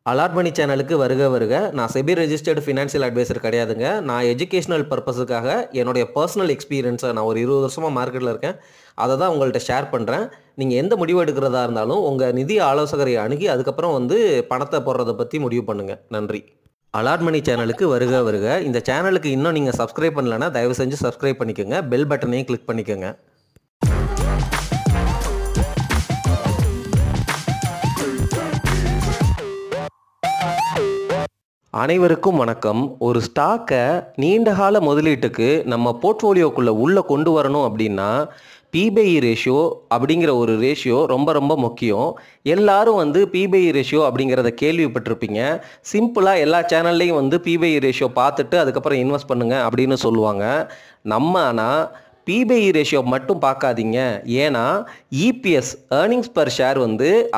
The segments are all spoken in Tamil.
அலாட் மணி சேனலுக்கு வருக வருக. நான் செபி ரெஜிஸ்டர்டு ஃபினான்ஷியல் அட்வைசர் கிடையாதுங்க. நான் எஜுகேஷனல் பர்பஸுக்காக என்னுடைய பர்சனல் எக்ஸ்பீரியன்ஸை நான் ஒரு 20 வருஷமாக மார்க்கெட்டில் இருக்கேன். அதை தான் உங்கள்கிட்ட ஷேர் பண்ணுறேன். நீங்கள் எந்த முடிவு எடுக்கிறதா இருந்தாலும் உங்கள் நிதி ஆலோசகரை அணுகி அதுக்கப்புறம் பணத்தை போடுறதை பற்றி முடிவு பண்ணுங்கள். நன்றி. அலாட் மணி சேனலுக்கு வருக வருக. இந்த சேனலுக்கு இன்னும் நீங்கள் சப்ஸ்கிரைப் பண்ணலைன்னா தயவு செஞ்சு சப்ஸ்கிரைப் பண்ணிக்கோங்க. பெல் பட்டனையும் கிளிக் பண்ணிக்கோங்க. அனைவருக்கும் வணக்கம். ஒரு ஸ்டாக்கை நீண்டகால முதலீட்டுக்கு நம்ம போர்ட்ஃபோலியோக்குள்ளே உள்ளே கொண்டு வரணும் அப்படின்னா பிபிஐ ரேஷியோ அப்படிங்கிற ஒரு ரேஷியோ ரொம்ப ரொம்ப முக்கியம். எல்லாரும் பிபிஐ ரேஷியோ அப்படிங்கிறத கேள்விப்பட்டிருப்பீங்க. சிம்பிளாக எல்லா சேனல்லையும் பிபிஐ ரேஷியோ பார்த்துட்டு அதுக்கப்புறம் இன்வெஸ்ட் பண்ணுங்க அப்படின்னு சொல்லுவாங்க. நம்ம ஆனால் பிபிஐ ரேஷியோ மட்டும் பார்க்காதீங்க. ஏன்னா இபிஎஸ் ஏர்னிங்ஸ் பர் ஷேர்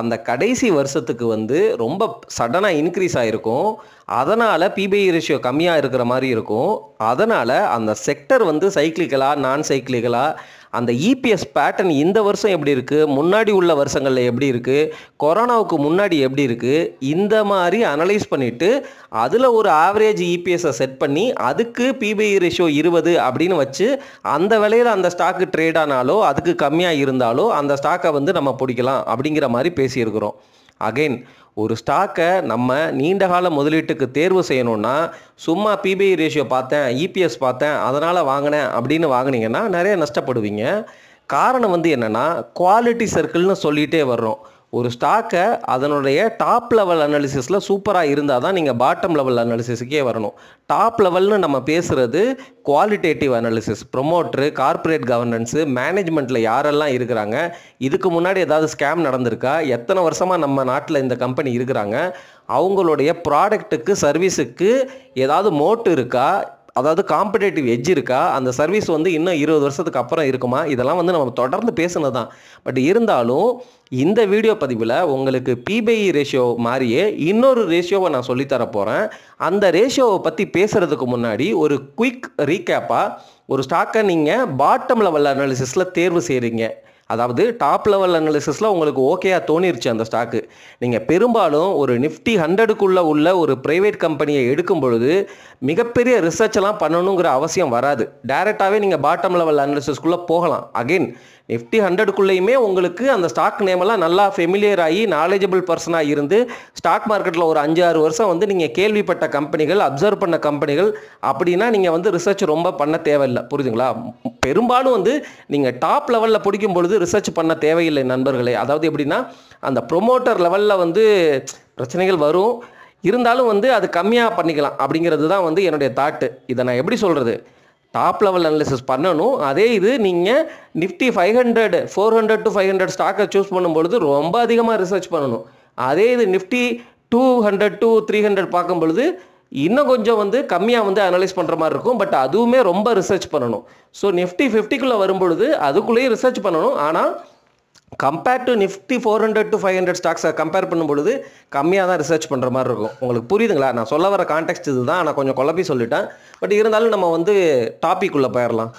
அந்த கடைசி வருஷத்துக்கு ரொம்ப சடனாக இன்க்ரீஸ் ஆகிருக்கும். அதனால் பிபிஐ ரேஷியோ கம்மியாக இருக்கிற மாதிரி இருக்கும். அதனால் அந்த செக்டர் சைக்கிளிக்கலா நான் சைக்கிளிக்கலா அந்த இபிஎஸ் பேட்டர்ன் இந்த வருஷம் எப்படி இருக்குது, முன்னாடி உள்ள வருஷங்களில் எப்படி இருக்குது, கொரோனாவுக்கு முன்னாடி எப்படி இருக்குது, இந்த மாதிரி அனலைஸ் பண்ணிவிட்டு அதில் ஒரு ஆவரேஜ் இபிஎஸ்ஸை செட் பண்ணி அதுக்கு பிபிஐ ரேஷியோ 20 அப்படின்னு வச்சு அந்த விலையில் அந்த ஸ்டாக்கு ட்ரேட் ஆனாலோ அதுக்கு கம்மியாக இருந்தாலோ அந்த ஸ்டாக்கை நம்ம பிடிக்கலாம் அப்படிங்கிற மாதிரி பேசியிருக்கிறோம். அகைன் ஒரு ஸ்டாக்கை நம்ம நீண்டகால முதலீட்டுக்கு தேர்வு செய்யணும்னா சும்மா பிபிஐ ரேஷியோ பார்த்தேன், இபிஎஸ் பார்த்தேன், அதனால் வாங்கினேன் அப்படின்னு வாங்கினீங்கன்னா நிறைய நஷ்டப்படுவீங்க. காரணம் என்னென்னா குவாலிட்டி சர்க்கிள்னு சொல்லிகிட்டே வர்றோம். ஒரு ஸ்டாக்கை அதனுடைய டாப் லெவல் அனாலிசிஸில் சூப்பராக இருந்தால் தான் நீங்கள் பாட்டம் லெவல் அனாலிசிஸுக்கே வரணும். டாப் லெவல்னு நம்ம பேசுகிறது குவாலிட்டேட்டிவ் அனாலிசிஸ், ப்ரொமோட்ரு, கார்ப்பரேட் கவர்னன்ஸு, மேனேஜ்மெண்ட்டில் யாரெல்லாம் இருக்கிறாங்க, இதுக்கு முன்னாடி ஏதாவது ஸ்கேம் நடந்திருக்கா, எத்தனை வருஷமாக நம்ம நாட்டில் இந்த கம்பெனி இருக்கிறாங்க, அவங்களுடைய ப்ராடக்ட்டுக்கு சர்வீஸுக்கு ஏதாவது மோட்டு இருக்கா, அதாவது காம்படேட்டிவ் எட்ஜ் இருக்கா, அந்த சர்வீஸ் இன்னும் 20 வருஷத்துக்கு அப்புறம் இருக்குமா, இதெல்லாம் நம்ம தொடர்ந்து பேசுனது தான். பட் இருந்தாலும் இந்த வீடியோ பதிவில் உங்களுக்கு பிபிஐ ரேஷியோ மாதிரியே இன்னொரு ரேஷியோவை நான் சொல்லித்தர போகிறேன். அந்த ரேஷியோவை பற்றி பேசுகிறதுக்கு முன்னாடி ஒரு குயிக் ரீகேப்பாக, ஒரு ஸ்டாக்கை நீங்கள் பாட்டம் லெவல் அனாலிசிஸில் தேர்வு செய்கிறீங்க, அதாவது டாப் லெவல் அனாலிசிஸில் உங்களுக்கு ஓகேயா தோணிருச்சு அந்த ஸ்டாக்கு, நீங்கள் பெரும்பாலும் ஒரு நிஃப்டி 100க்குள்ளே உள்ள ஒரு ப்ரைவேட் கம்பெனியை எடுக்கும் பொழுது மிகப்பெரிய ரிசர்ச்லாம் பண்ணணுங்கிற அவசியம் வராது. டைரெக்டாகவே நீங்கள் பாட்டம் லெவல் அனாலிசிஸ்க்குள்ளே போகலாம். அகெயின் நிஃப்டி 100க்குள்ளேயுமே உங்களுக்கு அந்த ஸ்டாக் நேமெல்லாம் நல்லா ஃபெமிலியர் ஆகி நாலேஜபிள் பர்சனாக இருந்து ஸ்டாக் மார்க்கெட்டில் ஒரு 5-6 வருஷம் நீங்கள் கேள்விப்பட்ட கம்பெனிகள், அப்சர்வ் பண்ண கம்பெனிகள் அப்படின்னா நீங்கள் ரிசர்ச் ரொம்ப பண்ண தேவையில்லை. புரியுதுங்களா? பெரும்பாலும் நீங்கள் டாப் லெவலில் பிடிக்கும் பொழுது ரிசர்ச் பண்ண தேவையில்லை நண்பர்களே. அதாவது எப்படின்னா அந்த ப்ரொமோட்டர் லெவலில் பிரச்சனைகள் வரும், இருந்தாலும் அது கம்மியாக பண்ணிக்கலாம் அப்படிங்கிறது தான் என்னுடைய தாட்டு. இதை நான் எப்படி சொல்கிறது, டாப் லெவல் அனாலிசிஸ் பண்ணணும். அதே இது நீங்கள் நிஃப்டி 500 400 to 500 ஸ்டாக்கை சூஸ் பண்ணும்பொழுது ரொம்ப அதிகமாக ரிசர்ச் பண்ணணும். அதே இது நிஃப்டி 200 to 300 பார்க்கும் பொழுது இன்னும் கொஞ்சம் கம்மியாக அனலைஸ் பண்ணுற மாதிரி இருக்கும். பட் அதுவுமே ரொம்ப ரிசர்ச் பண்ணணும். ஸோ நிஃப்டி 50க்குள்ளே வரும்பொழுது அதுக்குள்ளேயே ரிசர்ச் பண்ணணும். ஆனால் கம்பேர் டு நிஃப்டி 400 to 500 ஸ்டாக்ஸை கம்பேர் பண்ணும்பொழுது கம்மியாக தான் ரிசர்ச் பண்ணுற மாதிரி இருக்கும். உங்களுக்கு புரியுதுங்களா? நான் சொல்ல வர கான்டெக்ஸ்ட் இது தான். நான் கொஞ்சம் குழப்பி சொல்லிட்டேன். பட் இருந்தாலும் நம்ம டாபிக் உள்ள போயிடலாம்.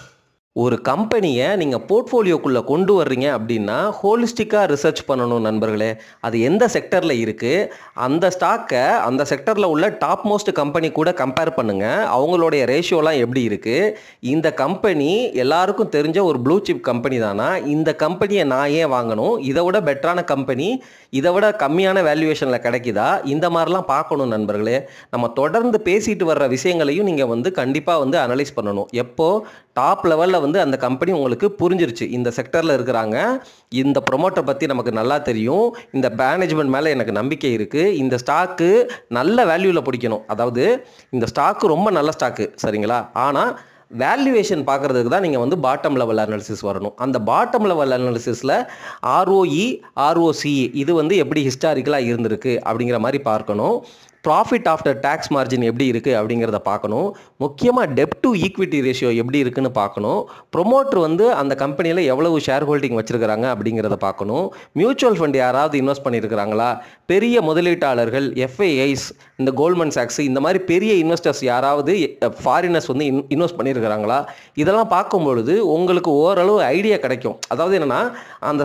ஒரு கம்பெனியை நீங்கள் போர்ட்ஃபோலியோக்குள்ளே கொண்டு வர்றீங்க அப்படின்னா ஹோலிஸ்டிக்காக ரிசர்ச் பண்ணணும் நண்பர்களே. அது எந்த செக்டரில் இருக்குது, அந்த ஸ்டாக்கை அந்த செக்டரில் உள்ள டாப் மோஸ்ட் கம்பெனி கூட கம்பேர் பண்ணுங்கள். அவங்களுடைய ரேஷியோலாம் எப்படி இருக்குது, இந்த கம்பெனி எல்லாருக்கும் தெரிஞ்ச ஒரு ப்ளூ சிப் கம்பெனி தானா, இந்த கம்பெனியை நான் ஏன் வாங்கணும், இதை விட பெட்டரான கம்பெனி இதை விட கம்மியான வேல்யூவேஷனில் கிடைக்குதா, இந்த மாதிரிலாம் பார்க்கணும் நண்பர்களே. நம்ம தொடர்ந்து பேசிட்டு வர்ற விஷயங்களையும் நீங்கள் கண்டிப்பாக அனலைஸ் பண்ணணும். எப்போ டாப் லெவலில் அந்த கம்பெனி உங்களுக்கு புரிஞ்சிருச்சு, இந்த செக்டரில் இருக்கிறாங்க, இந்த ப்ரொமோட்டரை பற்றி நமக்கு நல்லா தெரியும், இந்த மேனேஜ்மெண்ட் மேலே எனக்கு நம்பிக்கை இருக்குது, இந்த ஸ்டாக்கு நல்ல வேல்யூவில் பிடிக்கணும், அதாவது இந்த ஸ்டாக்கு ரொம்ப நல்ல ஸ்டாக்கு சரிங்களா, ஆனால் வேல்யூவேஷன் பார்க்குறதுக்கு தான் நீங்கள் பாட்டம் லெவல் அனாலிசிஸ் வரணும். அந்த பாட்டம் லெவல் அனாலிசிஸில் ஆர்ஓஇ, ஆர்ஓசிஇ இது எப்படி ஹிஸ்டாரிக்கலாக இருந்திருக்கு அப்படிங்கிற மாதிரி பார்க்கணும். ப்ராஃபிட் ஆஃப்டர் டேக்ஸ் மார்ஜின் எப்படி இருக்குது அப்படிங்கிறத பார்க்கணும். முக்கியமாக டெப்ட் டு ஈக்விட்டி ரேஷியோ எப்படி இருக்குன்னு பார்க்கணும். ப்ரொமோட்டர் அந்த கம்பெனியில் எவ்வளவு ஷேர் ஹோல்டிங் வச்சுருக்கிறாங்க அப்படிங்கிறத பார்க்கணும். மியூச்சுவல் ஃபண்ட் யாராவது இன்வெஸ்ட் பண்ணியிருக்கிறாங்களா, பெரிய முதலீட்டாளர்கள், எஃப்ஐஐஸ், இந்த கோல்ட்மன் சாக்ஸ், இந்த மாதிரி பெரிய இன்வெஸ்டர்ஸ் யாராவது ஃபாரினர்ஸ் இன்வெஸ்ட் பண்ணியிருக்கிறாங்களா, இதெல்லாம் பார்க்கும்பொழுது உங்களுக்கு ஓரளவு ஐடியா கிடைக்கும். அதாவது என்னென்னா அந்த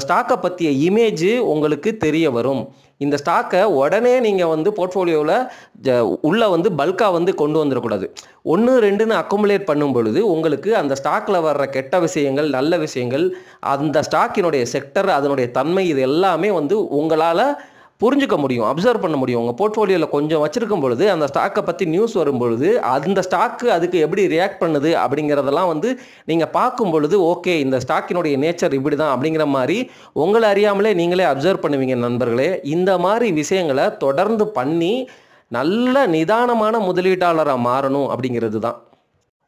ஸ்டாக்கை பற்றிய இமேஜ் உங்களுக்கு தெரிய வரும். இந்த ஸ்டாக்கை உடனே நீங்கள் வந்து போர்ட்ஃபோலியோவில் உள்ளே வந்து பல்காக வந்து கொண்டு வந்துடக்கூடாது. 1, 2ன்னு அக்குமுலேட் பண்ணும் பொழுது உங்களுக்கு அந்த ஸ்டாக்கில் வர்ற கெட்ட விஷயங்கள், நல்ல விஷயங்கள், அந்த ஸ்டாக்கினுடைய செக்டர், அதனுடைய தன்மை, இது எல்லாமே வந்து உங்களால் புரிஞ்சுக்க முடியும், அப்சர்வ் பண்ண முடியும். உங்கள் போர்ட்ஃபோலியோவில் கொஞ்சம் வச்சுருக்கும் பொழுது அந்த ஸ்டாக்கை பற்றி நியூஸ் வரும்பொழுது அந்த ஸ்டாக்கு அதுக்கு எப்படி ரியாக்ட் பண்ணுது அப்படிங்கிறதெல்லாம் வந்து நீங்கள் பார்க்கும் பொழுது ஓகே இந்த ஸ்டாக்கினுடைய நேச்சர் இப்படி தான் அப்படிங்கிற மாதிரி உங்களை அறியாமலே நீங்களே அப்சர்வ் பண்ணுவீங்க நண்பர்களே. இந்த மாதிரி விஷயங்களை தொடர்ந்து பண்ணி நல்ல நிதானமான முதலீட்டாளராக மாறணும் அப்படிங்கிறது தான்.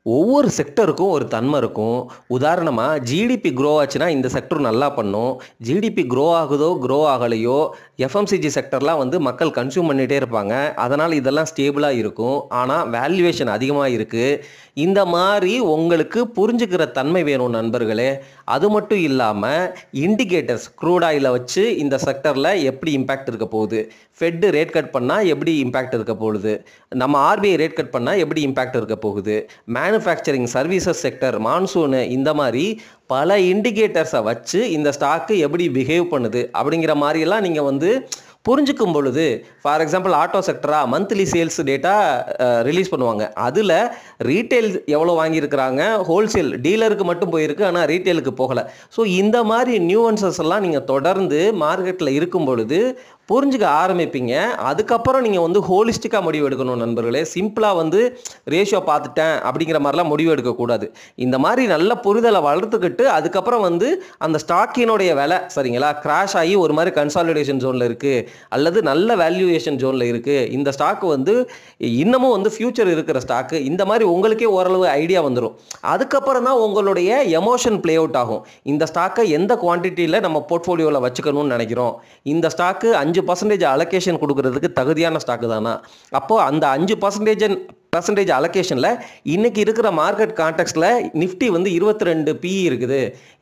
ஒவ்வொரு செக்டருக்கும் ஒரு தன்மை இருக்கும். உதாரணமாக ஜிடிபி க்ரோ ஆச்சுன்னா இந்த செக்டர் நல்லா பண்ணும். ஜிடிபி க்ரோ ஆகுதோ க்ரோ ஆகலையோ எஃப்எம்சிஜி செக்டர்லாம் வந்து மக்கள் கன்சியூம் பண்ணிகிட்டே இருப்பாங்க. அதனால் இதெல்லாம் ஸ்டேபிளாக இருக்கும். ஆனால் வேல்யூவேஷன் அதிகமாக இருக்குது. இந்த மாதிரி உங்களுக்கு புரிஞ்சுக்கிற தன்மை வேணும் நண்பர்களே. அது மட்டும் இல்லாமல் இண்டிகேட்டர்ஸ், க்ரூட் ஆயிலை வச்சு இந்த செக்டரில் எப்படி இம்பேக்ட் இருக்க போகுது, ஃபெட்டு ரேட் கட் பண்ணால் எப்படி இம்பேக்ட் இருக்க போகுது, நம்ம ஆர்பிஐ ரேட் கட் பண்ணால் எப்படி இம்பேக்ட் இருக்க போகுது, மேனுஃபேக்சரிங், சர்வீசஸ் செக்டர், மான்சூனு, இந்த மாதிரி பல இண்டிகேட்டர்ஸை வச்சு இந்த ஸ்டாக்கு எப்படி பிஹேவ் பண்ணுது அப்படிங்கிற மாதிரியெல்லாம் நீங்கள் வந்து புரிஞ்சுக்கும் பொழுது, ஃபார் எக்ஸாம்பிள் ஆட்டோ செக்டராக மந்த்லி சேல்ஸ் டேட்டா ரிலீஸ் பண்ணுவாங்க. அதில் ரீட்டைல் எவ்வளோ வாங்கியிருக்கிறாங்க, ஹோல்சேல் டீலருக்கு மட்டும் போயிருக்கு, ஆனால் ரீட்டைலுக்கு போகலை. ஸோ இந்த மாதிரி நியூவன்சஸ் எல்லாம் நீங்கள் தொடர்ந்து மார்க்கெட்டில் இருக்கும் பொழுது புரிஞ்சுக்க ஆரம்பிப்பீங்க. அதுக்கப்புறம் நீங்கள் வந்து ஹோலிஸ்டிக்காக முடிவு எடுக்கணும் நண்பர்களே. சிம்பிளாக வந்து ரேஷியோ பார்த்துட்டேன் அப்படிங்கிற மாதிரிலாம் முடிவு எடுக்கக்கூடாது. இந்த மாதிரி நல்ல புரிதலை வளர்த்துக்கிட்டு அதுக்கப்புறம் வந்து அந்த ஸ்டாக்கினுடைய விலை சரிங்களா கிராஷ் ஆகி ஒரு மாதிரி கன்சாலிடேஷன் ஜோனில் இருக்குது அல்லது நல்ல வேல்யூவேஷன் ஜோனில் இருக்குது, இந்த ஸ்டாக்கு வந்து இன்னமும் வந்து ஃபியூச்சர் இருக்கிற ஸ்டாக்கு, இந்த மாதிரி உங்களுக்கே ஓரளவு ஐடியா வந்துடும். அதுக்கப்புறம் தான் உங்களுடைய எமோஷன் பிளே அவுட் ஆகும். இந்த ஸ்டாக்கை எந்த குவான்டிட்டியில் நம்ம போர்ட்ஃபோலியோவில் வச்சுக்கணும்னு நினைக்கிறோம், இந்த ஸ்டாக்கு 5% அலோகேஷன் கொடுக்கறதுக்கு தகுதியான ஸ்டாக்கு தானா, அப்போது அந்த 5% அலோகேஷனில் இன்றைக்கி இருக்கிற மார்க்கெட் கான்டெக்ஸ்டில் நிஃப்டி வந்து 22 பிஇ இருக்குது,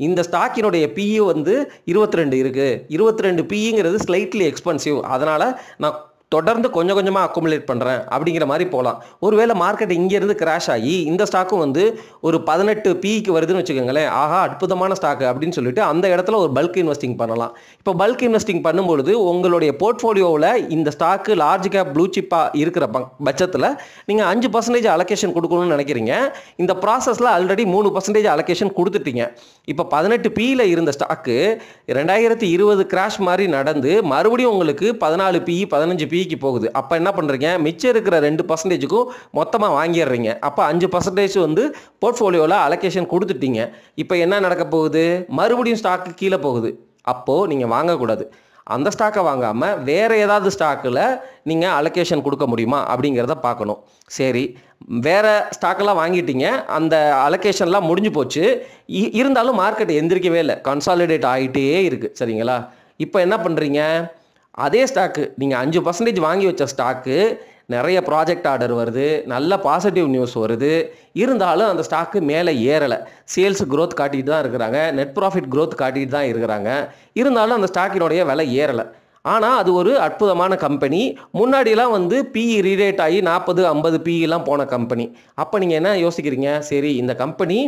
இந்த ஸ்டாக்கினுடைய பிஇ வந்து 22 இருக்குது, 22 பிஇங்கிறது ஸ்லைட்லி எக்ஸ்பென்சிவ், அதனால் நான் தொடர்ந்து கொஞ்சம் கொஞ்சமாக அக்குமுலேட் பண்ணுறேன் அப்படிங்கிற மாதிரி போகலாம். ஒருவேளை மார்க்கெட் இங்கேருந்து கிராஷ் ஆகி இந்த ஸ்டாக்கும் வந்து ஒரு 18 பிக்கு வருதுன்னு வச்சுக்கோங்களேன், ஆஹா அற்புதமான ஸ்டாக்கு அப்படின்னு சொல்லிட்டு அந்த இடத்துல ஒரு பல்க் இன்வெஸ்டிங் பண்ணலாம். இப்போ பல்க் இன்வெஸ்டிங் பண்ணும்பொழுது உங்களுடைய போர்ட்ஃபோலியோவில் இந்த ஸ்டாக்கு லார்ஜ் கேப் ப்ளூ சிப்பாக இருக்கிற பட்சத்தில் நீங்கள் 5% அலோகேஷன் கொடுக்கணும்னு நினைக்கிறீங்க. இந்த ப்ராசஸில் ஆல்ரெடி 3% அலோகேஷன் கொடுத்துட்டீங்க. இப்போ 18 பியில் இருந்த ஸ்டாக்கு 2020 கிராஷ் மாதிரி நடந்து மறுபடியும் உங்களுக்கு 14 பிஇ 15 பிக்கு போகுது. அப்போ என்ன பண்ணுறீங்க, மிச்சம் இருக்கிற 2%க்கும் மொத்தமாக வாங்கிடுறீங்க. அப்போ 5% வந்து போர்ட்ஃபோலியோவில் அலோகேஷன் கொடுத்துட்டீங்க. இப்போ என்ன நடக்க போகுது, மறுபடியும் ஸ்டாக்கு கீழே போகுது. அப்போது நீங்கள் வாங்கக்கூடாது. அந்த ஸ்டாக்கை வாங்காமல் வேறு ஏதாவது ஸ்டாக்கில் நீங்கள் அலோகேஷன் கொடுக்க முடியுமா அப்படிங்கிறத பார்க்கணும். சரி, வேறு ஸ்டாக்கெல்லாம் வாங்கிட்டீங்க, அந்த அலோகேஷன்லாம் முடிஞ்சு போச்சு, இருந்தாலும் மார்க்கெட் எந்திரிக்கவே இல்லை, கன்சாலிடேட் ஆகிட்டே இருக்குது சரிங்களா. இப்போ என்ன பண்ணுறீங்க, அதே ஸ்டாக்கு நீங்கள் 5% வாங்கி வச்ச ஸ்டாக்கு நிறைய ப்ராஜெக்ட் ஆர்டர் வருது, நல்ல பாசிட்டிவ் நியூஸ் வருது, இருந்தாலும் அந்த ஸ்டாக்கு மேலே ஏறலை. சேல்ஸ் க்ரோத் காட்டிகிட்டு தான் இருக்கிறாங்க, நெட் ப்ராஃபிட் க்ரோத் காட்டிகிட்டு தான் இருக்கிறாங்க, இருந்தாலும் அந்த ஸ்டாக்கினுடைய விலை ஏறலை. ஆனால் அது ஒரு அற்புதமான கம்பெனி. முன்னாடியெல்லாம் வந்து பிஇ ரீரேட் ஆகி 40-50 பிஇலாம் போன கம்பெனி. அப்போ நீங்கள் என்ன யோசிக்கிறீங்க, சரி இந்த கம்பெனி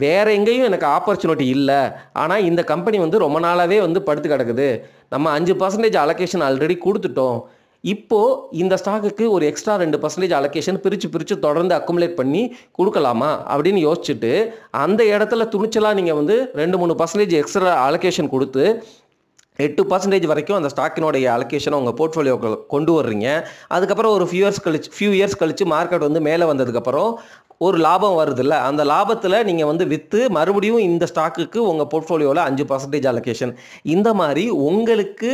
வேறு எங்கேயும் எனக்கு ஆப்பர்ச்சுனிட்டி இல்லை, ஆனால் இந்த கம்பெனி வந்து ரொம்ப நாளாகவே வந்து படுத்து கிடக்குது, நம்ம 5% அலோகேஷன் ஆல்ரெடி கொடுத்துட்டோம், இப்போது இந்த ஸ்டாக்குக்கு ஒரு எக்ஸ்ட்ரா 2% அலோகேஷன் பிரித்து தொடர்ந்து அக்குமுலேட் பண்ணி கொடுக்கலாமா அப்படின்னு யோசிச்சுட்டு அந்த இடத்துல துணிச்சலாக நீங்கள் வந்து 2-3% எக்ஸ்ட்ரா அலோகேஷன் கொடுத்து 8% வரைக்கும் அந்த ஸ்டாக்கினுடைய அலோகேஷனை உங்கள் போர்ட்ஃபோலியோக்கு கொண்டு வர்றீங்க. அதுக்கப்புறம் ஒரு ஃபியூ இயர்ஸ் கழித்து மார்க்கெட் வந்து மேலே வந்ததுக்கப்புறம் ஒரு லாபம் வருதுல்ல, அந்த லாபத்தில் நீங்கள் வந்து விற்று மறுபடியும் இந்த ஸ்டாக்குக்கு உங்கள் போர்ட்ஃபோலியோவில் 5% அலோகேஷன், இந்த மாதிரி உங்களுக்கு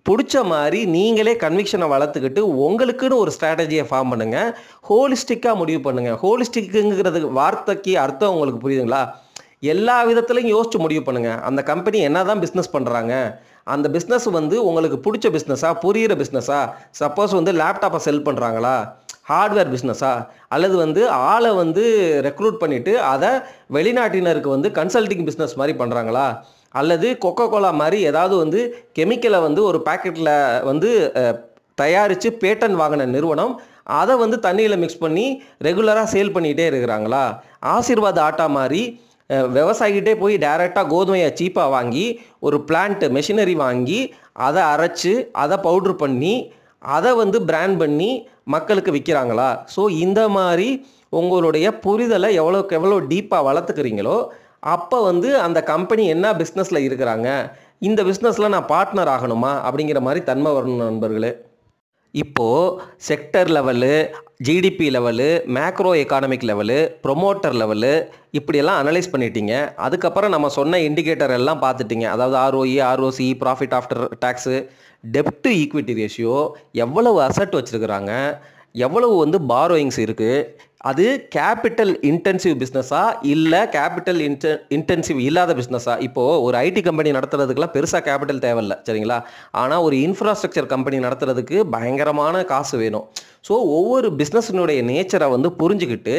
பிடிச்ச மாதிரி நீங்களே கன்விக்ஷனை வளர்த்துக்கிட்டு உங்களுக்குன்னு ஒரு ஸ்ட்ராட்டஜியை ஃபார்ம் பண்ணுங்கள். ஹோலிஸ்டிக்காக முடிவு பண்ணுங்கள். ஹோலிஸ்டிக்குங்கிறது வார்த்தைக்கு அர்த்தம் உங்களுக்கு புரியுதுங்களா, எல்லா விதத்துலையும் யோசிச்சு முடிவு பண்ணுங்கள். அந்த கம்பெனி என்ன தான் பிஸ்னஸ் பண்ணுறாங்க, அந்த பிஸ்னஸ் வந்து உங்களுக்கு பிடிச்ச பிஸ்னஸா, புரிகிற பிஸ்னஸா, சப்போஸ் வந்து லேப்டாப்பை செல் பண்ணுறாங்களா, ஹார்ட்வேர் பிஸ்னஸா, அல்லது வந்து ஆளை வந்து ரெக்ரூட் பண்ணிவிட்டு அதை வெளிநாட்டினருக்கு வந்து கன்சல்டிங் பிஸ்னஸ் மாதிரி பண்ணுறாங்களா, அல்லது கொக்கோ கோலா மாதிரி ஏதாவது வந்து கெமிக்கலை வந்து ஒரு பேக்கெட்டில் வந்து தயாரித்து பேட்டன் வாங்கின நிறுவனம் அதை வந்து தண்ணியில் மிக்ஸ் பண்ணி ரெகுலராக சேல் பண்ணிகிட்டே இருக்கிறாங்களா, ஆசீர்வாத் ஆட்டா மாதிரி விவசாயிகிட்டே போய் டைரெக்டாக கோதுமையை சீப்பாக வாங்கி ஒரு பிளான்ட் மெஷினரி வாங்கி அதை அரைச்சு அதை பவுட்ரு பண்ணி அதை வந்து பிராண்ட் பண்ணி மக்களுக்கு விற்கிறாங்களா? ஸோ இந்த மாதிரி உங்களுடைய புரிதலை எவ்வளோக்கு எவ்வளோ டீப்பாக வளர்த்துக்கிறீங்களோ அப்போ வந்து அந்த கம்பெனி என்ன பிஸ்னஸில் இருக்கிறாங்க, இந்த பிஸ்னஸில் நான் பார்ட்னர் ஆகணுமா அப்படிங்கிற மாதிரி தன்மை வரணும் நண்பர்களே. இப்போது sector level, GDP level, macro economic level, promoter level இப்படியெல்லாம் அனலைஸ் பண்ணிட்டீங்க. அதுக்கப்புறம் நம்ம சொன்ன இண்டிகேட்டர் எல்லாம் பார்த்துட்டிங்க. அதாவது ROE, ROC, profit after tax, dept to equity ratio, எவ்வளவு அசட் வச்சுருக்கிறாங்க, எவ்வளவு வந்து பாரோயிங்ஸ் இருக்குது, அது கேபிட்டல் இன்டென்சிவ் பிஸ்னஸா இல்லை கேபிட்டல் இன்டென்சிவ் இல்லாத பிஸ்னஸா? இப்போது ஒரு ஐடி கம்பெனி நடத்துறதுக்கெல்லாம் பெருசாக கேபிட்டல் தேவையில்லை, சரிங்களா? ஆனால் ஒரு இன்ஃப்ராஸ்ட்ரக்சர் கம்பெனி நடத்துறதுக்கு பயங்கரமான காசு வேணும். ஸோ ஒவ்வொரு பிஸ்னஸினுடைய நேச்சரை வந்து புரிஞ்சுக்கிட்டு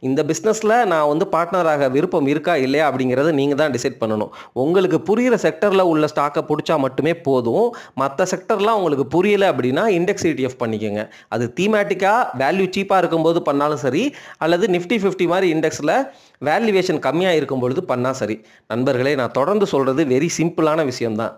இந்த பிஸ்னஸில் நான் வந்து பார்ட்னராக விருப்பம் இருக்கா இல்லையா அப்படிங்கிறத நீங்கள் தான் டிசைட் பண்ணணும். உங்களுக்கு புரிகிற செக்டரில் உள்ள ஸ்டாக்கை பிடிச்சா மட்டுமே போதும். மற்ற செக்டர்லாம் உங்களுக்கு புரியலை அப்படின்னா இண்டெக்ஸ் ETF பண்ணிக்கோங்க. அது தீமேட்டிக்காக வேல்யூ சீப்பாக இருக்கும்போது பண்ணாலும் சரி, அல்லது நிஃப்டி 50 மாதிரி இண்டெக்ஸில் வேல்யூவேஷன் கம்மியாக இருக்கும் பொழுது பண்ணால் சரி. நண்பர்களே, நான் தொடர்ந்து சொல்கிறது வெரி சிம்பிளான விஷயம்தான்.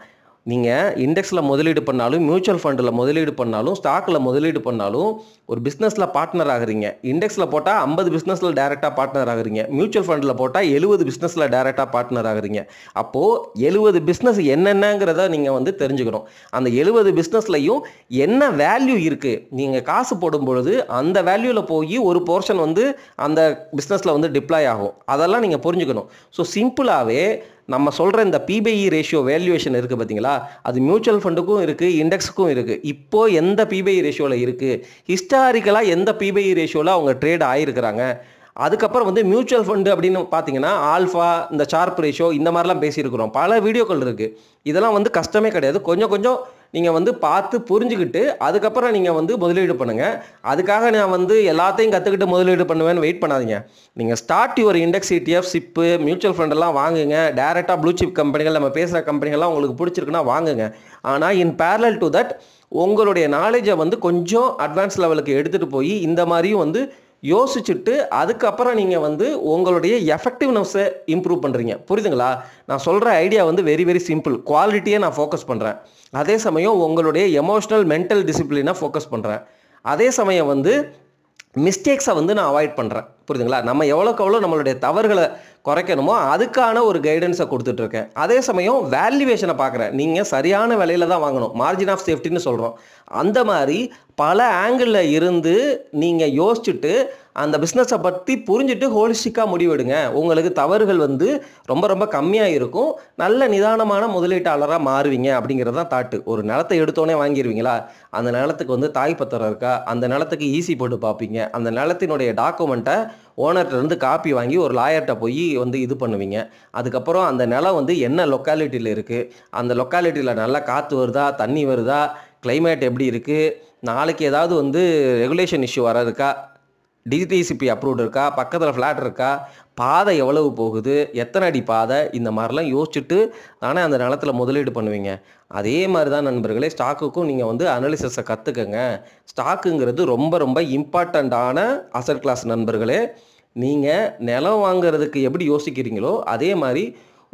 நீங்கள் இண்டெக்ஸில் முதலீடு பண்ணாலும், மியூச்சுவல் ஃபண்டில் முதலீடு பண்ணாலும், ஸ்டாக்கில் முதலீடு பண்ணாலும் ஒரு பிஸ்னஸில் பார்ட்னர் ஆகுறீங்க. இண்டெக்ஸில் போட்டால் 50 பிஸ்னஸில் டேரெக்டாக பார்ட்னர் ஆகுறீங்க. மியூச்சுவல் ஃபண்டில் போட்டால் 70 பிஸ்னஸில் டேரெக்டாக பார்ட்னர் ஆகுறீங்க. அப்போது 70 பிஸ்னஸ் என்னென்னங்கிறத நீங்கள் வந்து தெரிஞ்சுக்கணும். அந்த 70 பிஸ்னஸ்லையும் என்ன வேல்யூ இருக்குது, நீங்கள் காசு போடும் பொழுது அந்த வேல்யூவில் போய் ஒரு போர்ஷன் வந்து அந்த பிஸ்னஸில் வந்து டிப்ளாய் ஆகும். அதெல்லாம் நீங்கள் புரிஞ்சுக்கணும். ஸோ சிம்பிளாகவே நம்ம சொல்கிற இந்த PBI ரேஷியோ வேல்யூவேஷன் இருக்குது பார்த்தீங்களா, அது மியூச்சுவல் ஃபண்டுக்கும் இருக்குது, இண்டெக்ஸுக்கும் இருக்குது. இப்போது எந்த PBI ரேஷியோவில் இருக்குது, ஹிஸ்டாரிக்கலாக எந்த PBI ரேஷியோவில் அவங்க ட்ரேட் ஆகிருக்கிறாங்க. அதுக்கப்புறம் வந்து மியூச்சுவல் ஃபண்டு அப்படின்னு பார்த்தீங்கன்னா ஆல்ஃபா, இந்த ஷார்ப் ரேஷியோ இந்த மாதிரிலாம் பேசியிருக்கிறோம். பல வீடியோக்கள் இருக்குது. இதெல்லாம் வந்து கஷ்டமே கிடையாது. கொஞ்சம் கொஞ்சம் நீங்கள் வந்து பார்த்து புரிஞ்சுக்கிட்டு அதுக்கப்புறம் நீங்கள் வந்து முதலீடு பண்ணுங்கள். அதுக்காக நான் வந்து எல்லாத்தையும் கற்றுக்கிட்டு முதலீடு பண்ணுவேன்னு வெயிட் பண்ணாதீங்க. நீங்கள் start your index ETF, SIP, mutual ஃபண்டெல்லாம் வாங்குங்க. டேரெக்டாக ப்ளூ சிப் கம்பெனிகள், நம்ம பேசுகிற கம்பெனிகள்லாம் உங்களுக்கு பிடிச்சிருக்குன்னா வாங்குங்க. ஆனால் இன் பேரலல் டு தட் உங்களுடைய நாலேஜை வந்து கொஞ்சம் அட்வான்ஸ் லெவலுக்கு எடுத்துகிட்டு போய் இந்த மாதிரியும் வந்து யோசிச்சுட்டு அதுக்கப்புறம் நீங்கள் வந்து உங்களுடைய எஃபெக்டிவ்னஸை இம்ப்ரூவ் பண்ணுறீங்க. புரியுதுங்களா? நான் சொல்கிற ஐடியா வந்து வெரி வெரி சிம்பிள். குவாலிட்டியை நான் ஃபோக்கஸ் பண்ணுறேன். அதே சமயம் உங்களுடைய எமோஷ்னல் மென்டல் டிசிப்ளினை ஃபோக்கஸ் பண்ணுறேன். அதே சமயம் வந்து மிஸ்டேக்ஸை வந்து நான் அவாய்ட் பண்ணுறேன். புரியுதுங்களா? நம்ம எவ்வளோக்கு எவ்வளோ நம்மளுடைய தவறுகளை குறைக்கணுமோ அதுக்கான ஒரு கைடன்ஸை கொடுத்துட்ருக்கேன். அதே சமயம் வேல்யூவேஷனை பார்க்குறேன். நீங்கள் சரியான விலையில் தான் வாங்கணும். மார்ஜின் ஆஃப் சேஃப்டின்னு சொல்கிறோம். அந்த மாதிரி பல ஆங்கிளில் இருந்து நீங்கள் யோசிச்சுட்டு அந்த பிஸ்னஸை பற்றி புரிஞ்சுட்டு ஹோலிஸ்டிக்காக முடிவெடுங்க. உங்களுக்கு தவறுகள் வந்து ரொம்ப ரொம்ப கம்மியாக இருக்கும். நல்ல நிதானமான முதலீட்டாளராக மாறுவீங்க அப்படிங்கிறது தான் தாட்டு. ஒரு நிலத்தை எடுத்தோடனே வாங்கிடுவீங்களா? அந்த நிலத்துக்கு வந்து தாய் பத்திரம் இருக்கா, அந்த நிலத்துக்கு ஈசி போட்டு பார்ப்பீங்க. அந்த நிலத்தினுடைய டாக்குமெண்ட்டை ஓனர்கிட்டருந்து காப்பி வாங்கி ஒரு லாயர்கிட்ட போய் வந்து இது பண்ணுவீங்க. அதுக்கப்புறம் அந்த நிலம் வந்து என்ன லொக்காலிட்டியில் இருக்குது, அந்த லொக்காலிட்டியில் நல்லா காற்று வருதா, தண்ணி வருதா, கிளைமேட் எப்படி இருக்குது, நாளைக்கு ஏதாவது வந்து ரெகுலேஷன் இஷ்யூ வர இருக்கா, டிடிசிபி அப்ரூவ்டு இருக்கா, பக்கத்தில் ஃப்ளாட் இருக்கா, பாதை எவ்வளவு போகுது, எத்தனை அடி பாதை, இந்த மாதிரிலாம் யோசிச்சுட்டு தானே அந்த நிலத்தில் முதலீடு பண்ணுவீங்க. அதே மாதிரி தான் நண்பர்களே, ஸ்டாக்குக்கும் நீங்கள் வந்து அனாலிசிஸை கற்றுக்கங்க. ஸ்டாக்குங்கிறது ரொம்ப ரொம்ப இம்பார்ட்டண்ட்டான அசட் கிளாஸ் நண்பர்களே. நீங்கள் நிலம் வாங்குறதுக்கு எப்படி யோசிக்கிறீங்களோ அதே மாதிரி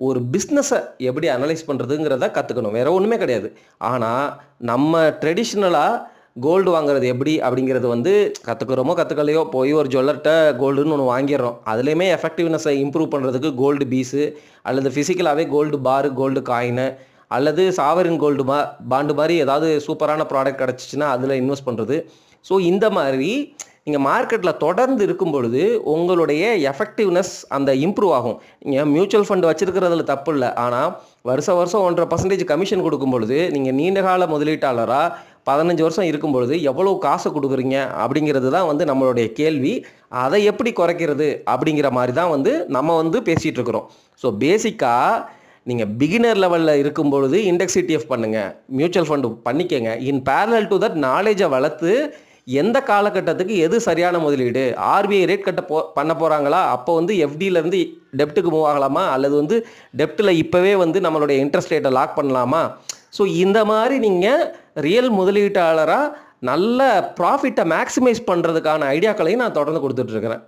ஒரு பிஸ்னஸை எப்படி அனலைஸ் பண்ணுறதுங்கிறத கற்றுக்கணும். வேறு ஒன்றுமே கிடையாது. ஆனால் நம்ம ட்ரெடிஷ்னலாக கோல்டு வாங்குறது எப்படி அப்படிங்கிறது வந்து கற்றுக்கிறோமோ கற்றுக்கலையோ போய் ஒரு ஜுவல்லர்கிட்ட கோல்டுன்னு ஒன்று வாங்கிடுறோம். அதுலேயுமே எஃபெக்டிவ்னஸை இம்ப்ரூவ் பண்ணுறதுக்கு கோல்டு பீஸு அல்லது ஃபிசிக்கலாகவே கோல்டு பாரு, கோல்டு காயினு அல்லது சாவரின் கோல்டு பாண்டு மாதிரி ஏதாவது சூப்பரான ப்ராடக்ட் கிடச்சிச்சின்னா அதில் இன்வெஸ்ட் பண்ணுறது. ஸோ இந்த மாதிரி நீங்கள் மார்க்கெட்டில் தொடர்ந்து இருக்கும் பொழுது உங்களுடைய எஃபெக்டிவ்னஸ் அந்த இம்ப்ரூவ் ஆகும். நீங்கள் மியூச்சுவல் ஃபண்டு வச்சுருக்கிறதுல தப்பு இல்லை. ஆனால் வருஷம் 1.5% கமிஷன் கொடுக்கும் பொழுது நீங்கள் நீண்டகால முதலீட்டாளராக 15 வருஷம் இருக்கும் பொழுது எவ்வளோ காசை கொடுக்குறீங்க அப்படிங்கிறது தான் வந்து நம்மளுடைய கேள்வி. அதை எப்படி குறைக்கிறது அப்படிங்கிற மாதிரி தான் வந்து நம்ம வந்து பேசிகிட்டு இருக்கிறோம். ஸோ பேசிக்காக நீங்கள் பிகினர் லெவலில் இருக்கும் பொழுது இண்டெக்ஸ் ETF பண்ணுங்கள், மியூச்சுவல் ஃபண்டு பண்ணிக்கங்க. இன் பேரலல் டு தட் நாலேஜை வளர்த்து எந்த காலகட்டத்துக்கு எது சரியான முதலீடு, RBI ரேட் பண்ண போகிறாங்களா, அப்போ வந்து FDலேருந்து டெப்ட்டுக்கு மூவ் ஆகலாமா, அல்லது வந்து டெப்ட்டில் இப்போவே வந்து நம்மளுடைய இன்ட்ரெஸ்ட் ரேட்டை லாக் பண்ணலாமா. ஸோ இந்த மாதிரி நீங்கள் ரியல் முதலீட்டாளராக நல்ல ப்ராஃபிட்டை மேக்ஸிமைஸ் பண்ணுறதுக்கான ஐடியாக்களையும் நான் தொடர்ந்து கொடுத்துட்ருக்கிறேன்.